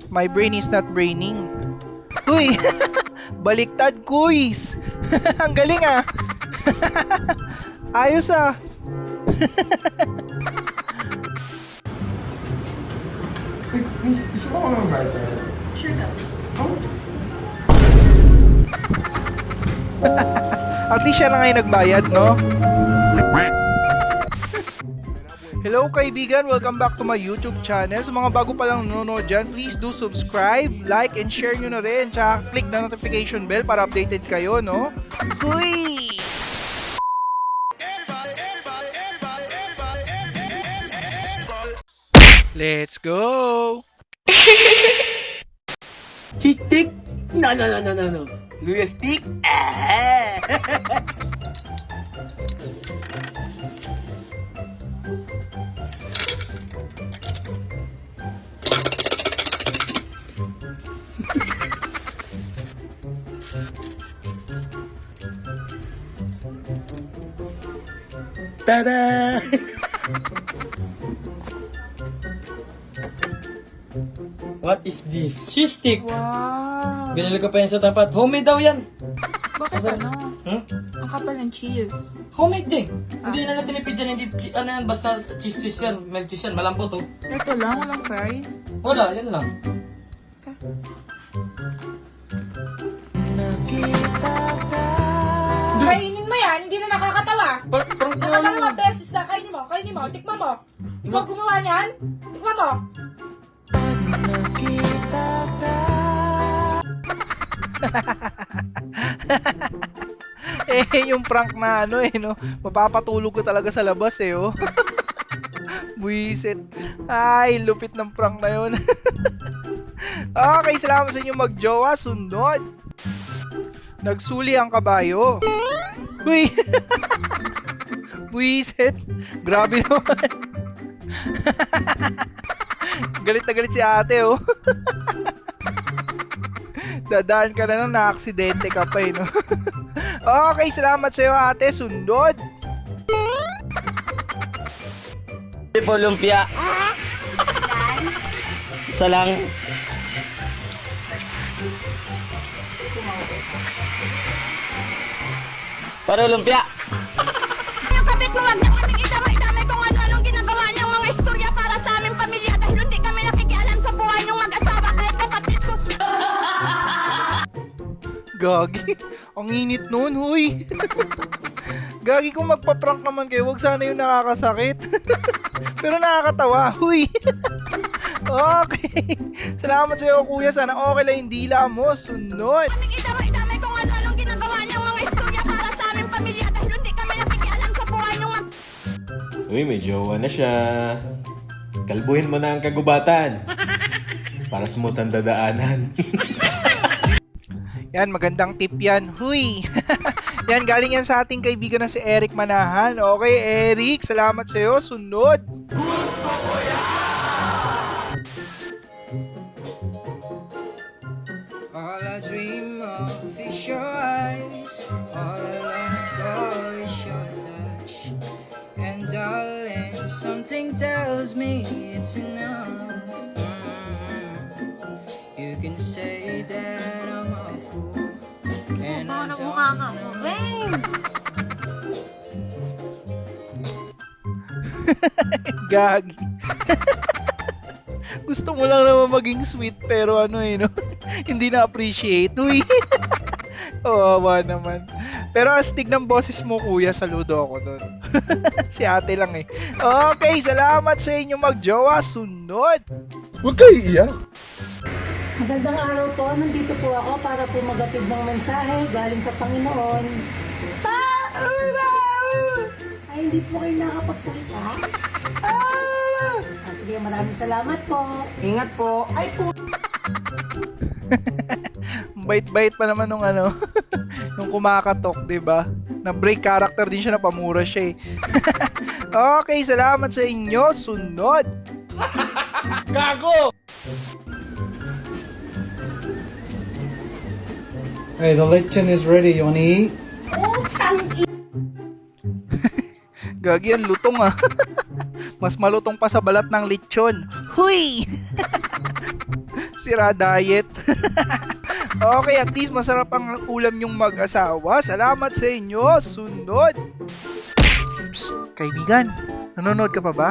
My brain is not braining. Uy! Baliktad quiz! Ang galing ah! Ayos ah! Miss, gusto mo ko mag-bite? Sure ka. Oh? At least siya na ngayon nagbayad, no? Hello kaibigan! Welcome back to my YouTube channel. Sa mga bago pa lang nanonood dyan, please do subscribe, like, and share nyo na rin. Tsaka click na notification bell para updated kayo, no? Uy! Let's go! Cheese stick? No. Luya stick? Ah! Tada! What is this? Cheese stick. Wow! Binili ko pa yan sa tapat. Homemade daw yan. Bakit ano? Hmm? Ang kapal ng cheese. Homemade din. Hindi na tinipid yan. Hindi, ano yan, basta cheese yan. Melt cheese yan. Malambot oh. Ito lang, walang fries. Wala, yan lang. Okay. Kainin mo yan, hindi na nakakatawa. Parang Nakadalawang beses na, kainin mo, tikman mo. Ikaw gumawa niyan? Tikman mo. Yung prank na ano no? Mapapatulog ko talaga sa labas oh. Buisit. Ay, lupit ng prank na yun. Okay, salamat sa inyo magjowa. Sunod. Nagsuli ang kabayo. Uy! Buisit. Grabe naman. Galit na galit si ate oh. Dadaan ka na nang na-aksidente ka pa no? Okay, salamat sa iyo ate. Sunod. po lumpia. Isa lang. Para lumpia. Yung kapit mo, wag na kaming idamay-damay kung ano-anong ginagawa niyang mga istorya para sa aming pamilya dahil hindi kami nakikialam sa buhay niyong mag-asawa kahit kapatid ko. Gagi. Ang init nun, huy. Gagi, kung magpa-prank naman kayo, wag sana yung nakakasakit. Pero nakakatawa, huy. Okay. Salamat sa iyo, kuya. Sana okay lang yung dila mo. Sunod. Kaming idamay-damay kung ano-anong ginagawa niyang mga istorya para sa aming pamilya dahil hindi kami nakikialam sa buhay niyong Uy, may jowa na siya. Kalbuhin mo na ang kagubatan. Para smooth ang dadaanan. Yan, magandang tip yan. Huy. Yan, galing yan sa ating kaibigan na si Eric Manahan. Okay, Eric. Salamat sa iyo. Sunod. All I dream of is your eyes. All I long for is your touch. And darling, something tells me it's enough. You can say that I'm a fool. And I don't know. Gagi. Gusto mo lang naman maging sweet pero ano no? Hindi na-appreciate. Uy. Kawawa naman. Pero astig ng boses mo kuya, saludo ako doon. Si ate lang eh. Okay, salamat sa inyo magjowa. Sunod. Huwag kayo iiyak. Magandang araw po. Nandito po ako para po magatid ng mensahe galing sa Panginoon. Ay, hindi po kayo nakapagsalita? Sige, maraming salamat po. Ingat po. Ay po. Bait-bait pa naman nung ano, nung kumakatok, 'di ba? Na break character din siya, na pamura siya eh. Okay, salamat sa inyo. Sunod. Gago! Hey, the lechon is ready. You wanna eat? Gagi yan, lutong ah. Mas malutong pa sa balat ng lechon. Huy! Sira diet. Okay, at least masarap ang ulam nyong mag-asawa. Salamat sa inyo. Sunod. Psst, kaibigan. Nanonood ka pa ba?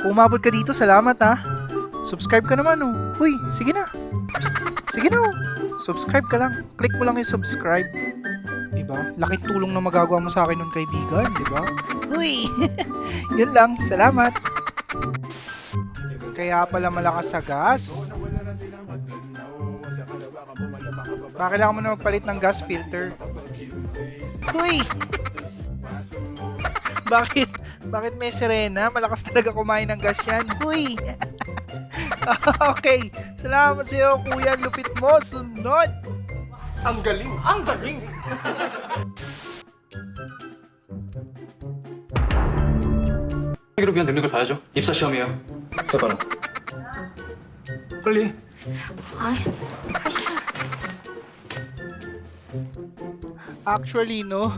Kung umabot ka dito, salamat ha. Subscribe ka naman oh. Uy, sige na. Psst, sige na oh. Subscribe ka lang. Click mo lang yung subscribe. Diba? Laking tulong na magagawa mo sa akin nun, kaibigan. Diba? Uy! Yun lang. Salamat. Kaya pala malakas sa gas. Bakit kailangan mo na magpalit ng gas filter? Uy! Bakit may sirena? Malakas talaga kumain ng gas yan. Uy! Okay. Salamat sa iyo, kuya. Lupit mo. Sunod. Ang galing! Ang galing! 학위를 위한 능력을 봐야죠. 입사 시험이에요. 잠깐만. 빨리. Actually, no?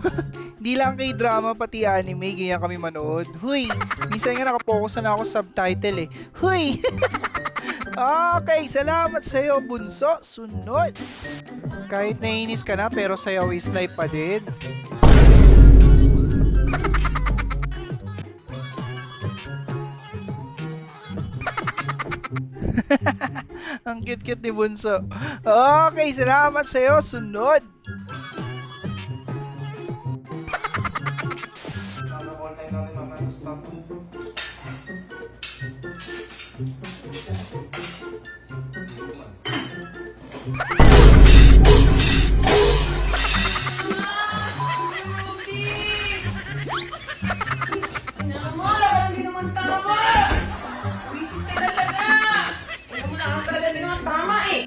Hindi lang kay drama, pati anime, ganyan kami manood. Huy! Minsan nga nakapokus na ako sa subtitle eh. Huy! Okay, salamat sa'yo, bunso. Sunod. Kahit nainis ka na, pero sayaw is life pa din. Ang cute-cute ni bunso. Okay, salamat sa'yo. Sunod. Hindi naman tama! Visit ka talaga! Alam mo na ang talaga hindi naman tama eh!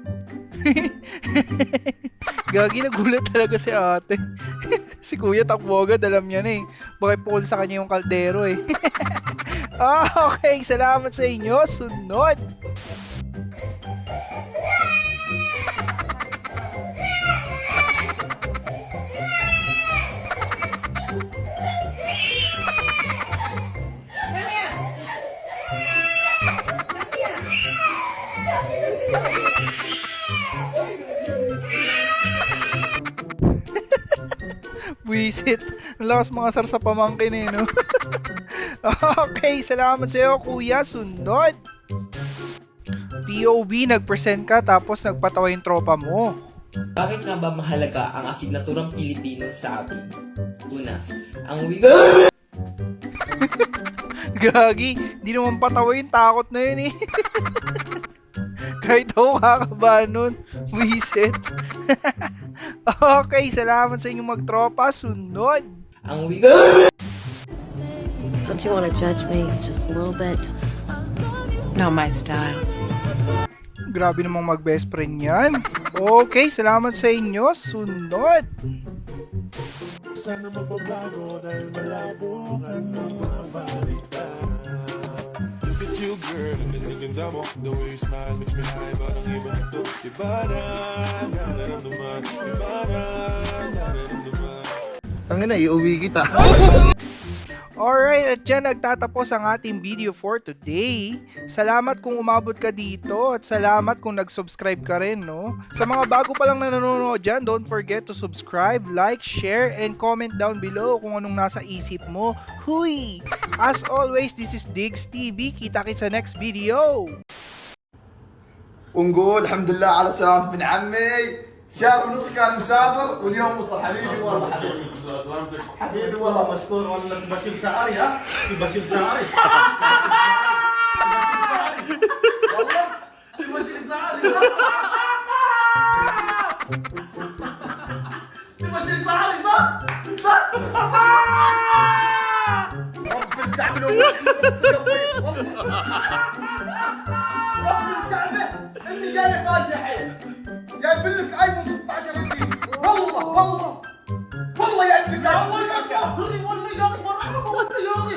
Gagi, nagulat talaga si ate. Si kuya takbo agad, alam niya na eh. Bakit pukol sa kanya yung kaldero eh. Okay, salamat sa inyo. Sunod. Buisit. Ang lakas mga sar sa pamangkin eh, no? Okay, salamat sa iyo, kuya. Sunod. POV, nag-present ka tapos nagpatawa yung tropa mo. Bakit nga ba mahalaga ang asignaturang Pilipino sa atin? Una, ang Gagi, di naman patawa yung takot na yun eh. Kahit ako kakabahan nun. Buisit. Okay, salamat sa inyong magtropa. Sunod. ang Don't you want to judge me just a little bit? Not my style. Grabe namang mag-best friend yan. Okay, salamat sa inyo. Sunod. Sana mababago dahil malabo ang mga balita. Look at you, girl, ang ganda mo. The way you smile makes me high, parang iba na to. Iba na, nararamdaman. Iba na, nararamdaman. Tangina, iuwi kita. Alright, at dyan nagtatapos ang ating video for today. Salamat kung umabot ka dito at salamat kung nag-subscribe ka rin, no? Sa mga bago pa lang na nanonood dyan, don't forget to subscribe, like, share, and comment down below kung anong nasa isip mo. Huy! As always, this is Diggs TV. Kita-kits sa next video! ونقول الحمد لله على سلامة بن عمي. شهر ونص كان مسافر واليوم وصل. حبيبي والله حبيبي. حبيبي والله مشكور والله. بشيل شعري ها. بشيل شعري. والله بشيل شعري. بشيل شعري صح؟ صح؟ رب الكعبة والله. رب الكعبة اني جاي فاجئ. جايب لك ايفون 16 رجلي والله والله والله يا ابني والله يا اخي والله يا اخي والله يا اخي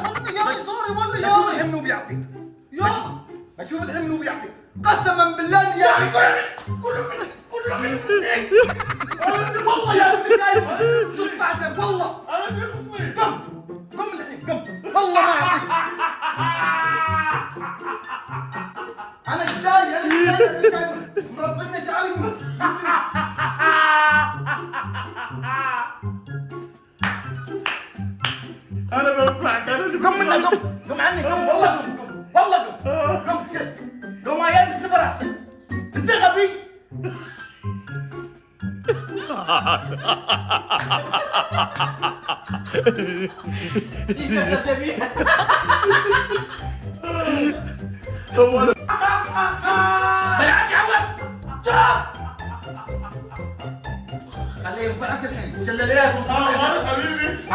والله يا اخي سوري والله يا اخي الحين بيعطيك يا اخي اشوف الحين بيعطيك قسما بالله يا اخي كله منك والله يا ابني ايفون 16 والله انا بيخصني قم الحين قم والله ما اعطيك انا جاي الامريكان مربينا شعري انا بنفعك انا اللي قم منا قم عني قم والله قم والله قم سكت لو ما يلبس براحتك انت غبي بالعكس عود خليه ينفعك الحين شلاليات حبيبي